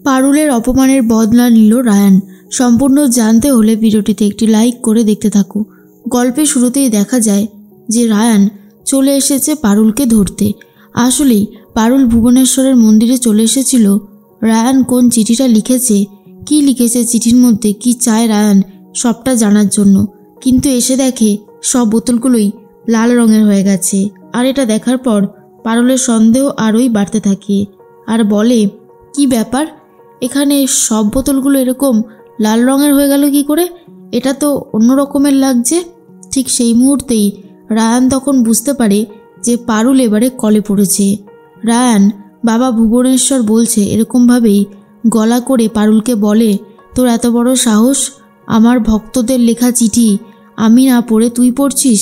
পারুলের অপমানের বদলা নিল রায়ান। সম্পূর্ণ জানতে হলে ভিডিওটিতে একটি লাইক করে দেখতে থাকো। গল্পের শুরুতেই দেখা যায় যে রায়ান চলে এসেছে পারুলকে ধরতে। আসলেই পারুল ভুবনেশ্বরের মন্দিরে চলে এসেছিল রায়ান কোন চিঠিটা লিখেছে, কি লিখেছে চিঠির মধ্যে, কি চায় রায়ান, সবটা জানার জন্য। কিন্তু এসে দেখে সব বোতলগুলোই লাল রঙের হয়ে গেছে। আর এটা দেখার পর পারুলের সন্দেহ আরোই বাড়তে থাকে আর বলে, কি ব্যাপার, এখানে সব বোতলগুলো এরকম লাল রঙের হয়ে গেল কি করে? এটা তো অন্য রকমের লাগছে। ঠিক সেই মুহূর্তেই রায়ান তখন বুঝতে পারে যে পারুল এবারে কলে পড়েছে। রায়ান বাবা ভুবনেশ্বর বলছে এরকমভাবেই গলা করে পারুলকে বলে, তোর এত বড় সাহস, আমার ভক্তদের লেখা চিঠি আমি না পড়ে তুই পড়ছিস?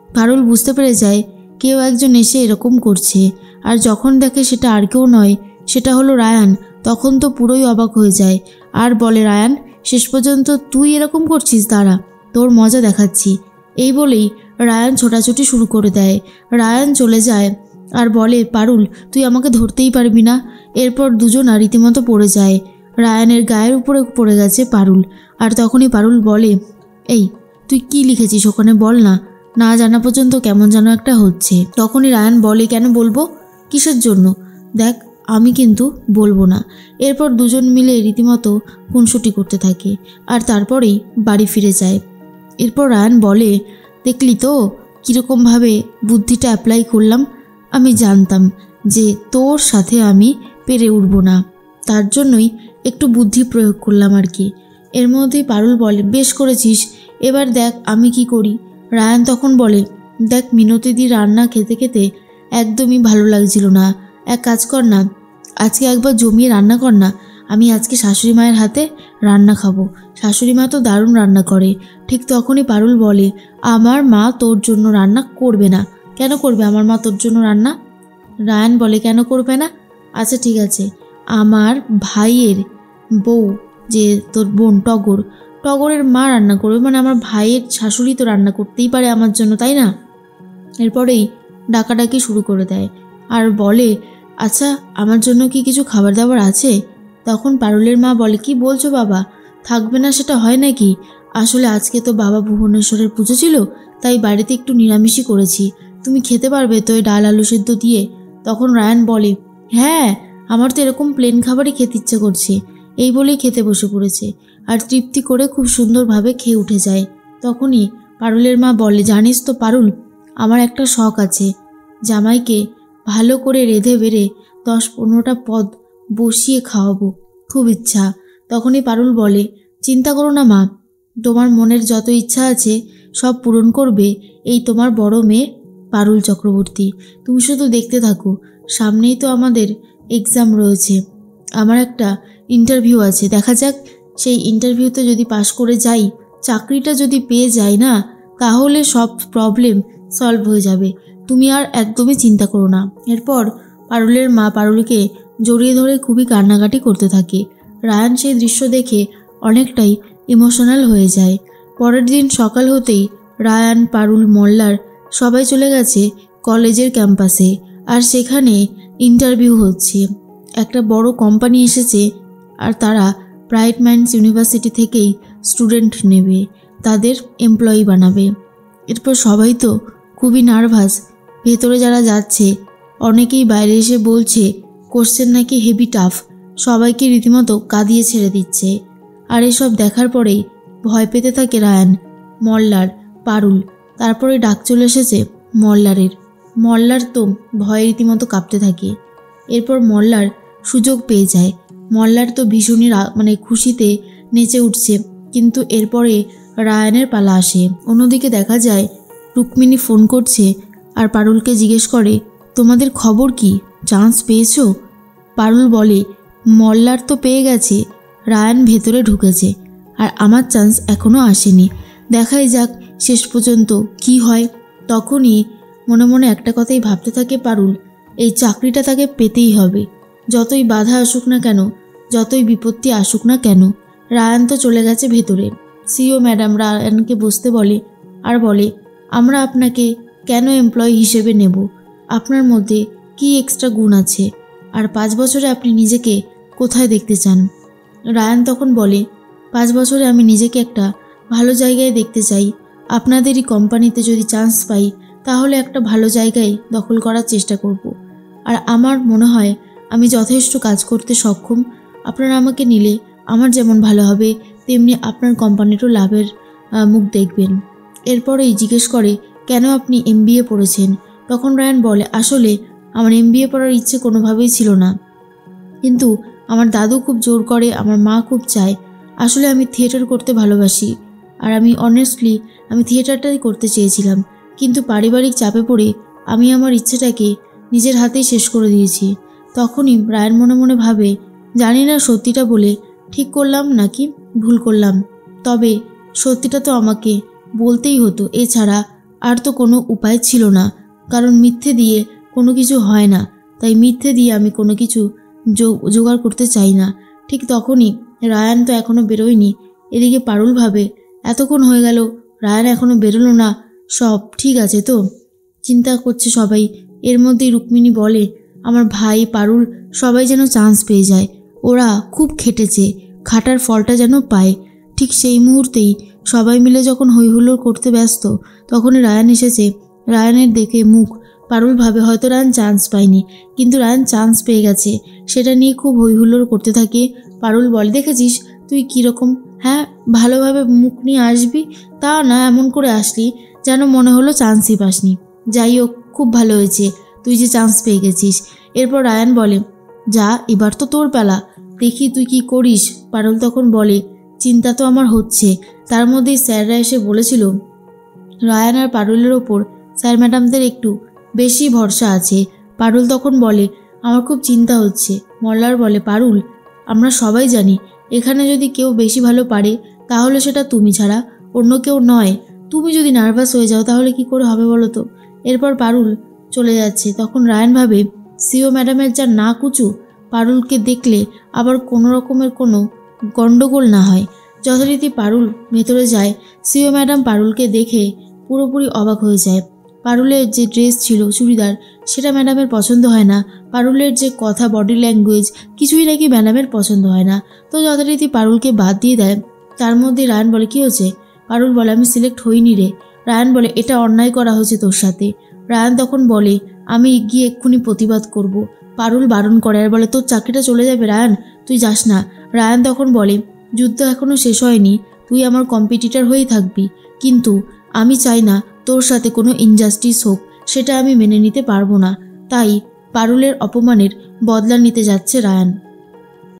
পারুল বুঝতে পেরে যায় কেউ একজন এসে এরকম করছে। আর যখন দেখে সেটা আর কেউ নয়, সেটা হলো রায়ান, তখন তো পুরোই অবাক হয়ে যায় আর বলে, রায়ান শেষ পর্যন্ত তুই এরকম করছিস, দাঁড়া তোর মজা দেখাচ্ছি। এই বলেই রায়ান ছোটাছুটি শুরু করে দেয়। রায়ান চলে যায় আর বলে, পারুল তুই আমাকে ধরতেই পারবি না। এরপর দুজনা রীতিমতো পড়ে যায়। রায়ানের গায়ের উপরে পড়ে গেছে পারুল। আর তখনই পারুল বলে, এই তুই কি লিখেছিস ওখানে বল না, না জানা পর্যন্ত কেমন যেন একটা হচ্ছে। তখনই রায়ান বলে, কেন বলবো, কিসের জন্য? দেখ আমি কিন্তু বলবো না। এরপর দুজন মিলে রীতিমতো খুনসুটি করতে থাকে আর তারপরেই বাড়ি ফিরে যায়। এরপর রায়ান বলে, দেখলি তো কীরকমভাবে বুদ্ধিটা অ্যাপ্লাই করলাম। আমি জানতাম যে তোর সাথে আমি পেরে উঠব না, তার জন্যই একটু বুদ্ধি প্রয়োগ করলাম আর কি। এর মধ্যেই পারুল বলে, বেশ করেছিস, এবার দেখ আমি কি করি। রায়ান তখন বলে, দেখ মিনতিদি রান্না খেতে খেতে একদমই ভালো লাগছিল না, এক কাজ কর না, আজকে একবার জমিয়ে রান্না কর না, আমি আজকে শাশুড়ি মায়ের হাতে রান্না খাবো, শাশুড়ি মা তো দারুণ রান্না করে। ঠিক তখনই পারুল বলে, আমার মা তোর জন্য রান্না করবে না। কেন করবে আমার মা তোর জন্য রান্না? রায়ান বলে, কেন করবে না? আচ্ছা ঠিক আছে, আমার ভাইয়ের বউ, যে তোর বোন টগরের মা রান্না করবে, মানে আমার ভাইয়ের শাশুড়ি তো রান্না করতেই পারে আমার জন্য, তাই না? এরপরেই ডাকাডাকি শুরু করে দেয় আর বলে, আচ্ছা আমার জন্য কি কিছু খাবার দাবার আছে? তখন পারুলের মা বলে, কি বলছো বাবা, থাকবে না সেটা হয় নাকি? আসলে আজকে তো বাবা ভুবনেশ্বরের পুজো ছিল, তাই বাড়িতে একটু নিরামিষই করেছি, তুমি খেতে পারবে তো এই ডাল আলু সেদ্ধ দিয়ে? তখন রায়ান বলে, হ্যাঁ আমার তো এরকম প্লেন খাবারই খেতে ইচ্ছে করছে। এই বলেই খেতে বসে পড়েছে আর তৃপ্তি করে খুব সুন্দরভাবে খেয়ে উঠে যায়। তখনই পারুলের মা বলে, জানিস তো পারুল, আমার একটা শখ আছে, জামাইকে ভালো করে রেঁধে বেড়ে 10-15টা পদ বসিয়ে খাওয়াবো, খুব ইচ্ছা। তখনই পারুল বলে, চিন্তা করো না মা, তোমার মনের যত ইচ্ছা আছে সব পূরণ করবে এই তোমার বড় মেয়ে পারুল চক্রবর্তী। তুমি শুধু দেখতে থাকো, সামনেই তো আমাদের এক্সাম রয়েছে, আমার একটা ইন্টারভিউ আছে, দেখা যাক সেই ইন্টারভিউতে যদি পাশ করে যাই, চাকরিটা যদি পেয়ে যাই না, তাহলে সব প্রবলেম সলভ হয়ে যাবে, তুমি আর একদমই চিন্তা করো না। এরপর পারুলের মা পারুলকে জড়িয়ে ধরে খুবই কান্নাকাটি করতে থাকে। রায়ান সেই দৃশ্য দেখে অনেকটাই ইমোশনাল হয়ে যায়। পরের দিন সকাল হতেই রায়ান, পারুল, মল্লার সবাই চলে গেছে কলেজের ক্যাম্পাসে। আর সেখানে ইন্টারভিউ হচ্ছে, একটা বড় কোম্পানি এসেছে আর তারা ব্রাইট মাইন্ডস ইউনিভার্সিটি থেকেই স্টুডেন্ট নেবে, তাদের এমপ্লয়ি বানাবে। এরপর সবাই তো খুবই নার্ভাস, ভেতরে যারা যাচ্ছে অনেকেই বাইরে এসে বলছে কোশ্চেন নাকি হেভি টাফ, সবাইকে রীতিমতো কাঁদিয়ে ছেড়ে দিচ্ছে। আর এসব দেখার পরেই ভয় পেতে থাকে রায়ান, মল্লার, পারুল। তারপরে ডাক চলে এসেছে মল্লার তো ভয়ে রীতিমতো কাঁপতে থাকে। এরপর মল্লার সুযোগ পেয়ে যায়, মল্লার তো ভীষণই খুশিতে নেচে উঠছে। কিন্তু এরপরে রায়ানের পালা আসে। অন্যদিকে দেখা যায় রুক্মিণী ফোন করছে আর পারুলকে জিজ্ঞেস করে, তোমাদের খবর কি, চান্স পেয়েছো? পারুল বলে, মল্লার তো পেয়ে গেছে, রায়ান ভেতরে ঢুকেছে আর আমার চান্স এখনও আসেনি, দেখাই যাক শেষ পর্যন্ত কি হয়। তখনই মনে মনে একটা কথাই ভাবতে থাকে পারুল, এই চাকরিটা তাকে পেতেই হবে, যতই বাধা আসুক না কেন, যতই বিপত্তি আসুক না কেন। রায়ান তো চলে গেছে ভেতরে। সিও ম্যাডাম রায়ানকে বসতে বলে আর বলে, আমরা আপনাকে কেন এমপ্লয়ি হিসেবে নেব, আপনার মধ্যে কি এক্সট্রা গুণ আছে? আর 5 বছরে আপনি নিজেকে কোথায় দেখতে চান? রায়ান তখন বলে, 5 বছরে আমি নিজেকে একটা ভালো জায়গায় দেখতে চাই। আপনাদেরই কোম্পানিতে যদি চান্স পাই তাহলে একটা ভালো জায়গায় দখল করার চেষ্টা করব। আর আমার মনে হয় আমি যথেষ্ট কাজ করতে সক্ষম। আপনারা আমাকে নিলে আমার যেমন ভালো হবে তেমনি আপনার কোম্পানিরও লাভের মুখ দেখবেন। এরপরেই জিজ্ঞেস করে, কেন আপনি MBA পড়েছেন? তখন রায়ান বলে, আসলে আমার MBA পড়ার ইচ্ছে কোনোভাবেই ছিল না, কিন্তু আমার দাদু খুব জোর করে, আমার মা খুব চায়। আসলে আমি থিয়েটার করতে ভালোবাসি, আর আমি অনেস্টলি আমি থিয়েটারটাই করতে চেয়েছিলাম, কিন্তু পারিবারিক চাপে পড়ে আমি আমার ইচ্ছেটাকে নিজের হাতেই শেষ করে দিয়েছি। তখনই রায়ান মনে মনে ভাবে, জানি না সত্যিটা বলে ঠিক করলাম নাকি ভুল করলাম, তবে সত্যিটা তো আমাকে বলতেই হতো, এছাড়া আর তো কোনো উপায় ছিল না, কারণ মিথ্যে দিয়ে কোনো কিছু হয় না। তাই মিথ্যে দিয়ে আমি কোনো কিছু জোগাড় করতে চাই না। ঠিক তখনই রায়ান তো এখনও বেরোয়নি। এদিকে পারুল ভাবে, এতক্ষণ হয়ে গেল রায়ান এখনও বেরোলো না, সব ঠিক আছে তো? চিন্তা করছে সবাই। এর মধ্যেই রুক্মিণী বলে, আমার ভাই পারুল সবাই যেন চান্স পেয়ে যায়, ওরা খুব খেটেছে, খাটার ফলটা যেন পায়। ঠিক সেই মুহূর্তেই সবাই মিলে যখন হইহুল্লোড় করতে ব্যস্ত তখনই রায়ান এসেছে। রায়ানের দেখে মুখ পারুল ভাবে হয়তো রায়ান চান্স পায়নি, কিন্তু রায়ান চান্স পেয়ে গেছে, সেটা নিয়ে খুব হইহুল্লোড় করতে থাকে। পারুল বলে, দেখেছিস তুই কীরকম, হ্যাঁ ভালোভাবে মুখ নিয়ে আসবি, তা না এমন করে আসলি যেন মনে হলো চান্সই পাসনি। যাই হোক, খুব ভালো হয়েছে তুই যে চান্স পেয়ে গেছিস। এরপর রায়ান বলে, যা এবার তো তোর বেলা, দেখি তুই কি করিস। পারুল তখন বলে, চিন্তা তো আমার হচ্ছে। তার মধ্যেই স্যাররা এসে বলেছিল রায়ান আর পারুলের ওপর স্যার ম্যাডামদের একটু বেশি ভরসা আছে। পারুল তখন বলে, আমার খুব চিন্তা হচ্ছে। মল্লার বলে, পারুল আমরা সবাই জানি এখানে যদি কেউ বেশি ভালো পারে তাহলে সেটা তুমি ছাড়া অন্য কেউ নয়। তুমি যদি নার্ভাস হয়ে যাও তাহলে কি করে হবে বলো তো? এরপর পারুল চলে যাচ্ছে। তখন রায়ান ভাবে, সিও ম্যাডামের যা না কুচু, পারুলকে দেখলে আবার কোনো রকমের কোনো গণ্ডগোল না হয়। যথারীতি পারুল ভেতরে যায়। সিও ম্যাডাম পারুলকে দেখে পুরোপুরি অবাক হয়ে যায়। পারুলের যে ড্রেস ছিল চুড়িদার, সেটা ম্যাডামের পছন্দ হয় না। পারুলের যে কথা, বডি ল্যাঙ্গুয়েজ, কিছুই নাকি ম্যাডামের পছন্দ হয় না। তো যথারীতি পারুলকে বাদ দিয়ে দেয়। তার মধ্যে রায়ান বলে, কী হয়েছে? পারুল বলে, আমি সিলেক্ট হইনি রে। রায়ান বলে, এটা অন্যায় করা হয়েছে তোর সাথে। রায়ান তখন বলে, আমি গিয়ে এক্ষুনি প্রতিবাদ করব। পারুল বারণ করে আর বলে, তোর চাকরিটা চলে যাবে রায়ান, তুই যাস না। রায়ান তখন বলে, যুদ্ধ এখনও শেষ হয়নি, তুই আমার কম্পিটিটর হয়েই থাকবি, কিন্তু আমি চাই না তোর সাথে কোনো ইনজাস্টিস হোক, সেটা আমি মেনে নিতে পারবো না। তাই পারুলের অপমানের বদলা নিতে যাচ্ছে রায়ান।